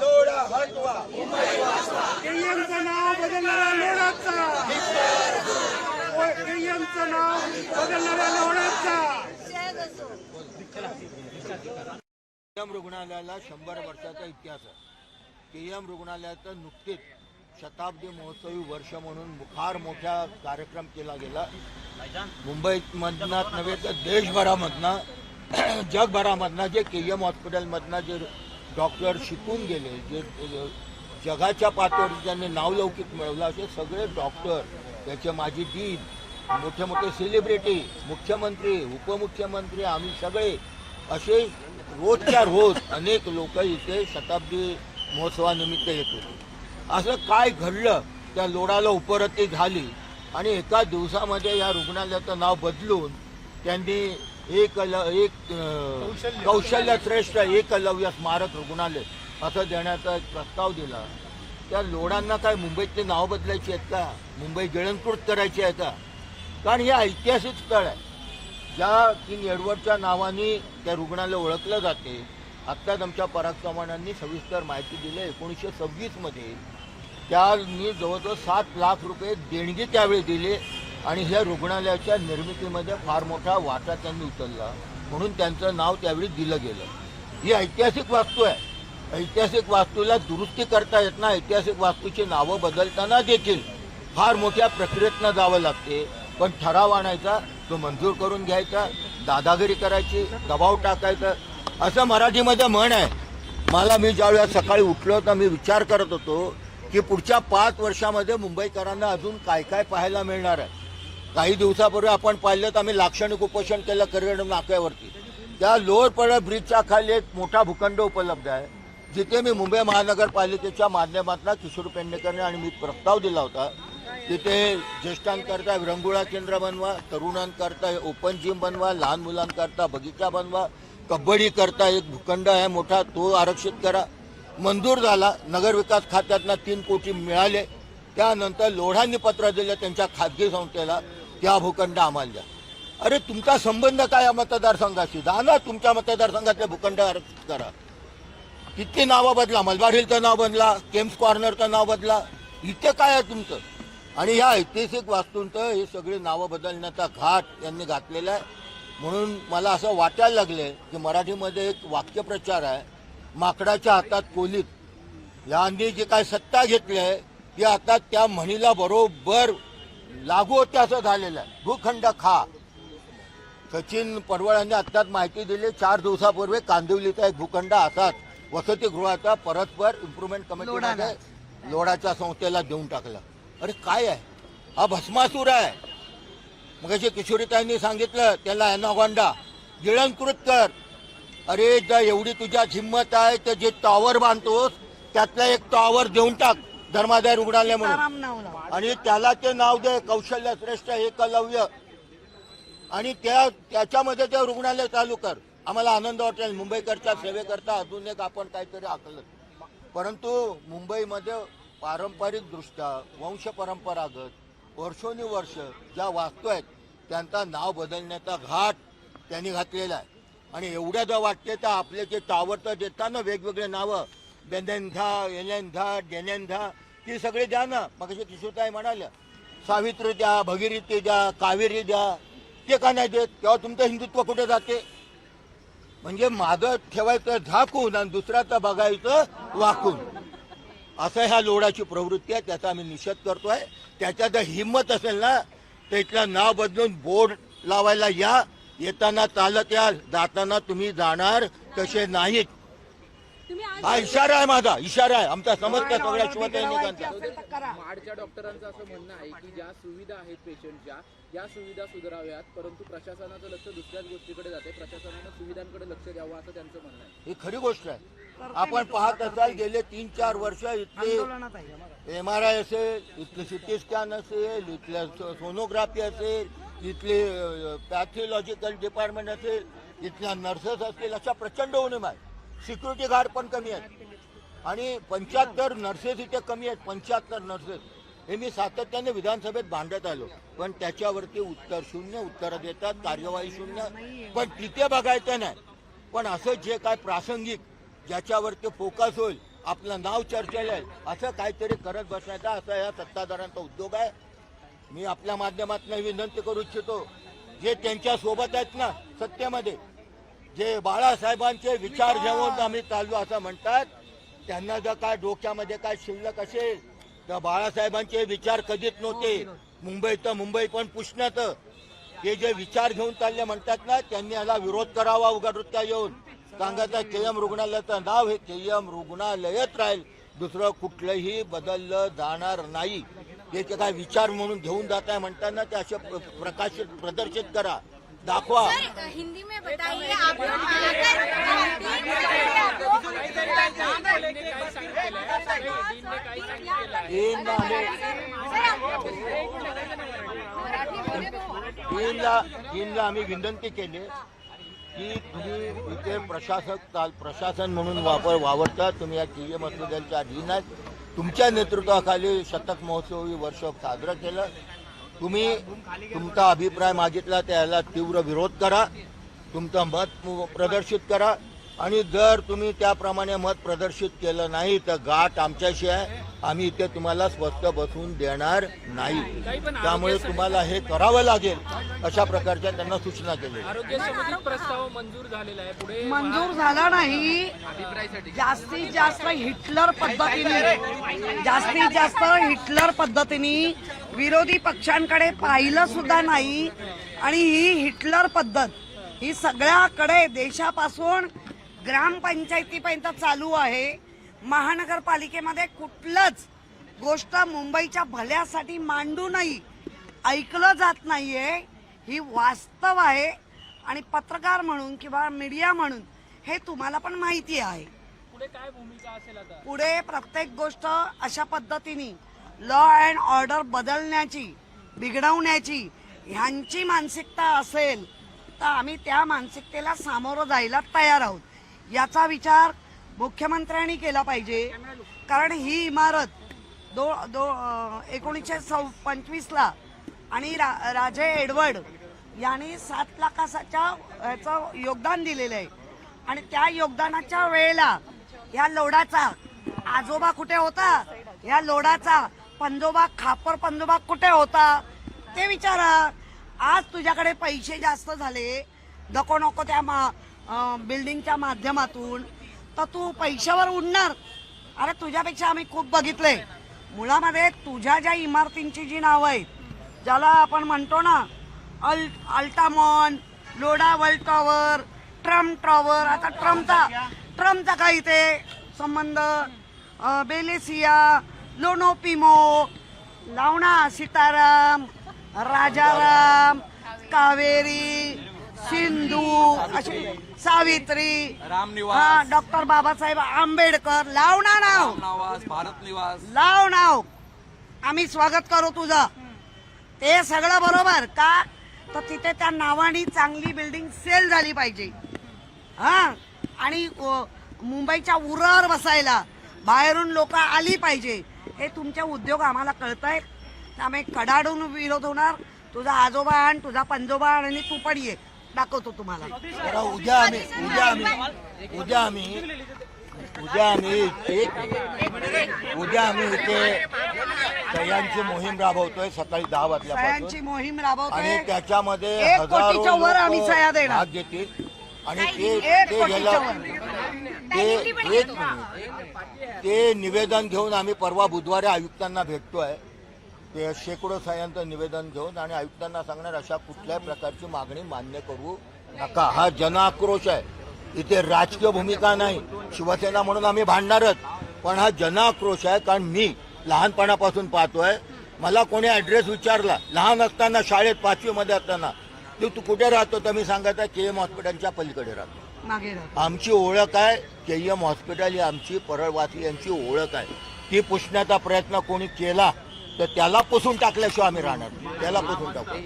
लोढा हटवा. केएमचं नाव बदलणाऱ्या लोढाचा, केएमचं नाव बदलणाऱ्या लोढाचा. केएम रुग्णालयाला 100 वर्षाचा इतिहास आहे. केएम रुग्णालयाचं नुकतेच शताब्दी महोत्सवी वर्ष म्हणून फार मोठा कार्यक्रम केला गेला. मुंबईमधनं नव्हे तर देशभरामधनं जगभरामधनं जे केएम हॉस्पिटलमधनं जे डॉक्टर शिकून गेले, जे जगाच्या पातळीवर ज्यांनी नावलौकिक मिळवलं, असे सगळे डॉक्टर, त्याचे माजी डीन, मोठे मोठे सेलिब्रिटी, मुख्यमंत्री, उपमुख्यमंत्री, आम्ही सगळे असे रोजच्या रोज अनेक लोक इथे शताब्दी महोत्सवानिमित्त येत होते. असं काय घडलं, त्या लोढाला उपरती झाली आणि एका दिवसामध्ये या रुग्णालयाचं नाव बदलून त्यांनी एक कौशल्य श्रेष्ठ एकलव्य स्मारक रुग्णालय असं देण्याचा एक प्रस्ताव दिला. त्या लोढांना काय मुंबईतले नाव बदलायची आहेत का? मुंबई गिळंकृत करायची आहे का? कारण हे ऐतिहासिक स्थळ आहे. ज्या किंग एडवर्डच्या नावाने त्या रुग्णालय ओळखलं जाते. आत्ताच आमच्या पराग चव्हाणांनी सविस्तर माहिती दिली. 1926 मध्ये त्यांनी जवळजवळ 7 लाख रुपये देणगी त्यावेळी दिली आणि ह्या रुग्णालयाच्या निर्मितीमध्ये फार मोठा वाटा त्यांनी उचलला, म्हणून त्यांचं नाव त्यावेळी दिलं गेलं. ही ऐतिहासिक वास्तू आहे. ऐतिहासिक वास्तूला दुरुस्ती करता येत नाही. ऐतिहासिक वास्तूची नावं बदलताना देखील फार मोठ्या प्रक्रियेतनं जावं लागते. पण ठराव आणायचा, तो मंजूर करून घ्यायचा, दादागिरी करायची, दबाव टाकायचा, असं मराठीमध्ये म्हण आहे. मी ज्यावेळेस सकाळी उठलो तर मी विचार करत होतो की पुढच्या 5 वर्षामध्ये मुंबईकरांना अजून काय काय पाहायला मिळणार आहे. काही दिवसापूर्वी आपण पाहिलं तर आम्ही लाक्षणिक उपोषण केलं करिअर नाक्यावरती. त्या लोअर परळ ब्रिजच्या खाली एक मोठा भूखंड उपलब्ध आहे, जिथे मी मुंबई महानगरपालिकेच्या माध्यमातून किशोर पेडणेकरांनी आणि मी प्रस्ताव दिला होता. तिथे ज्येष्ठांकरता विरंगुळा केंद्र बनवा, तरुणांकरता ओपन जिम बनवा, लहान मुलांकरता बगीचा बनवा, कबड्डी करता एक भूखंड आहे मोठा, तो आरक्षित करा. मंजूर झाला. नगरविकास खात्यातनं 3 कोटी मिळाले. त्यानंतर लोढांनी पत्र दिलं त्यांच्या खाजगी संस्थेला, त्या भूखंड आम्हाला द्या. अरे तुमचा संबंध काय या मतदारसंघाशी? जा ना, तुमच्या मतदारसंघातले भूखंड आरक्षित करा. किती नावं बदला, मलबार हिलचं नाव बदला, केम्स कॉर्नरचं नाव बदला, इथे काय आहे तुमचं? आणि ह्या ऐतिहासिक वास्तूंचं हे सगळे नावं बदलण्याचा घाट यांनी घातलेला आहे. म्हणून मला असं वाटायला लागले की मराठीमध्ये एक वाक्यप्रचार आहे, माकडाच्या हातात कोलीत. यांनी जे काय सत्ता घेतली आहे ती आता त्या म्हणीला बरोबर लागू होते असं झालेलं आहे. भूखंड खा. सचिन पडवळांनी आत्ताच माहिती दिली, 4 दिवसापूर्वी कांदिवलीचा एक भूखंड असाच वसतिगृहाचा परस्पर इम्प्रुव्हमेंट कमिटीमध्ये लोढाच्या संस्थेला देऊन टाकला. अरे काय आहे हा? भस्मासूर आहे. मग किशोरीताईंनी सांगितलं त्याला एनागोंडा गिळंकृत कर. अरे जर एवढी तुझ्या हिंमत आहे तर जे टॉवर बांधतोस त्यातला एक टॉवर देऊन टाक धर्मादाय रुग्णालय म्हणून, आणि त्याला ते नाव दे कौशल्य श्रेष्ठ एकलव्य, आणि त्याच्यामध्ये ते रुग्णालय चालू कर. आम्हाला आनंद वाटेल. मुंबईकरच्या सेवेकरता अजून एक आपण काहीतरी आकलन. परंतु मुंबईमध्ये पारंपरिकदृष्ट्या वंश परंपरागत वर्षोनुवर्ष ज्या वास्तू आहेत त्यांचा नाव बदलण्याचा घाट त्यांनी घातलेला आहे. आणि एवढ्या जर वाटते तर आपले जे टॉवर तर देतात ना वेगवेगळे नावं, बेनेंधा, एलेंधा, डेनेंधा, ती सगळे द्या ना. मग किशोरताई म्हणाल्या सावित्री द्या, भगीरथी द्या, कावेरी द्या, ते का नाही देत? तेव्हा तुमचं हिंदुत्व कुठे जाते? म्हणजे माझं ठेवायचं झाकून आणि दुसऱ्याचं बघायचं वाकून, असं ह्या लोढाची प्रवृत्ती आहे. त्याचा आम्ही निषेध करतोय. त्याच्या जर हिंमत असेल ना तर इथलं नाव बदलून बोर्ड लावायला या. येताना चालत याल, जाताना तुम्ही जाणार तसे नाहीत. हा इशारा आहे, माझा इशारा आहे, आमचा समजता सगळ्या शिवसैनिकांचा. माडच्या डॉक्टरांचं असं म्हणणं आहे की ज्या सुविधा आहेत पेशंटच्या, या सुविधा सुधाराव्यात, परंतु प्रशासनाचं लक्ष दुसऱ्याच गोष्टीकडे जाते. प्रशासनानं सुविधांकडे लक्ष द्यावं असं त्यांचं म्हणणं आहे. ही खरी गोष्ट आहे. आपण पाहत असाल गेले 3-4 वर्ष इथले MRI असेल, इथले सिटी स्कॅन असेल, इथल्या सोनोग्राफी असेल, इथले पॅथॉलॉजिकल डिपार्टमेंट असेल, इथल्या नर्सेस असतील, अशा प्रचंड उणीव आहे. सिक्युरिटी गार्ड पण कमी आहेत आणि 75 नर्सेस इथे कमी आहेत. 75 नर्सेस हे मी सातत्याने विधानसभेत भांडत आलो, पण त्याच्यावरती उत्तर शून्य, उत्तरं देतात, कार्यवाही शून्य. पण तिथे बघायचं नाही. पण असं जे काय प्रासंगिक ज्याच्यावरती फोकस होईल, आपलं नाव चर्चेला येईल, असं काहीतरी करत बसण्याचा असा या सत्ताधाऱ्यांचा उद्योग आहे. मी आपल्या माध्यमातून विनंती करू इच्छितो, जे त्यांच्या सोबत आहेत ना सत्तेमध्ये, जे बाळासाहेबांचे विचार घेऊन आम्ही चालू असं म्हणतात, त्यांना जर काय डोक्यामध्ये काय शिल्लक असेल तर बाळासाहेबांचे विचार कधीच नव्हते. मुंबई पण पुसण्याचं हे जे विचार घेऊन चालले म्हणतात ना, त्यांनी याला विरोध करावा. उघडरित्या येऊन सांगायचं केएम रुग्णालयाचं नाव हे केएम रुग्णालयच राहील, दुसरं कुठलंही बदललं जाणार नाही. ते काय विचार म्हणून घेऊन जात आहे म्हणताना ते असे प्रकाशित प्रदर्शित करा, दाखवा. हिंदी में बताइए आप लोग तीनला आम्ही विनंती केली की तुम्ही इथे प्रशासन म्हणून वावरता. तुम्ही या केएम हॉस्पिटलच्या अधीन आहेत. तुमच्या नेतृत्वाखाली शतक महोत्सवी वर्ष साजरं केलं. तुम्ही तुमचा अभिप्राय मागितला, त्याला तीव्र विरोध करा, तुमचं मत प्रदर्शित करा. आणि जर तुम्ही त्याप्रमाणे मत प्रदर्शित केलं नाही तर गाठ आमच्याशी आहे. आम्ही इथे तुम्हाला स्वस्थ बसवून देणार नाही. त्यामुळे तुम्हाला हे करावं लागेल, अशा प्रकारच्या त्यांना सूचना केल्या. आरोग्य समितीत प्रस्ताव मंजूर झालेला आहे, पुढे मंजूर झाला नाही. जास्तीत जास्त हिटलर पद्धतीने विरोधी पक्षांकडे पाहिलं सुद्धा नाही. आणि ही हिटलर पद्धत ही सगळ्याकडे देशापासून ग्रामपंचायतीपर्यंत चालू आहे. महानगरपालिकेमध्ये कुठलंच गोष्ट मुंबईच्या भल्यासाठी मांडूनही ऐकलं जात नाहीये. ही वास्तव आहे. आणि पत्रकार म्हणून किंवा मीडिया म्हणून हे तुम्हाला पण माहिती आहे. पुढे काय भूमिका असेल आता? पुढे प्रत्येक गोष्ट अशा पद्धतीने लॉ अँड ऑर्डर बदलण्याची, बिघडवण्याची ह्यांची मानसिकता असेल तर आम्ही त्या मानसिकतेला सामोरं जायला तयार आहोत. याचा विचार मुख्यमंत्र्यांनी केला पाहिजे. कारण ही इमारत 1925ला आणि राजे एडवर्ड यांनी 7 लाखाचं योगदान दिलेलं आहे. आणि त्या योगदानाच्या वेळेला या लोडाचा आजोबा कुठे होता, या लोडाचा पंजोबा खापर पंजोबा कुठे होता ते विचारा. आज तुझ्याकडे पैसे जास्त झाले नको नको त्या बिल्डिंगच्या माध्यमातून तर तू पैशावर उडणार. अरे तुझ्यापेक्षा आम्ही खूप बघितले. मुळामध्ये तुझ्या ज्या इमारतींची जी नावं आहेत, ज्याला आपण म्हणतो ना अल्टामॉन, लोडा वर्ल्ड टॉवर, ट्रम्प टॉवर, आता ट्रम्पचा काय इथे संबंध, बेलेसिया, लोनोपिमो, लावणा सीताराम, राजाराम, कावेरी, सिंधू, अशी सावित्री, हा डॉक्टर बाबासाहेब आंबेडकर, लाव ना नाव, भारत निवास, लाव नाव. आम्ही स्वागत करू तुझं. ते सगळं बरोबर का तर तिथे त्या नावाने चांगली बिल्डिंग सेल झाली पाहिजे. हा आणि मुंबईच्या उरावर बसायला बाहेरून लोक आली पाहिजे. हे तुमचे उद्योग आम्हाला कळत आहेत. त्यामुळे कडाडून विरोध होणार. तुझा आजोबा आण, तुझा पंजोबा आण आणि तू पण ये, दाखवतो तुम्हाला. उद्या आम्ही इथे सह्यांची मोहीम राबवतोय सकाळी 10 वाजल्यापासून. सह्यांची मोहीम राबवतोय आणि त्याच्यामध्ये 1 कोटीच्या वर आम्ही सह्या देणार. भाग घेतील. आणि 1 कोटीच्या वर. ते निवेदन घेऊन आम्ही परवा बुधवारी आयुक्तांना भेटतोय. ते शेकडो सह्यांचं निवेदन घेऊन आणि आयुक्तांना सांगणार अशा कुठल्याही प्रकारची मागणी मान्य करू नका. हा जनआक्रोश आहे. इथे राजकीय भूमिका नाही. शिवसेना म्हणून आम्ही भांडणारच, पण हा जनआक्रोश आहे. कारण मी लहानपणापासून पाहतोय. मला कोणी ऍड्रेस विचारला लहान असताना शाळेत 5वी मध्ये असताना, तू कुठे राहतो तर मी सांगायचा केएम हॉस्पिटलच्या पलीकडे राहतो. आमची ओळख आहे केएम हॉस्पिटल, ही आमची परळवासी यांची ओळख आहे. ती पुसण्याचा प्रयत्न कोणी केला तर त्याला पुसून टाकल्याशिवाय आम्ही राहणार. त्याला पुसून टाकू.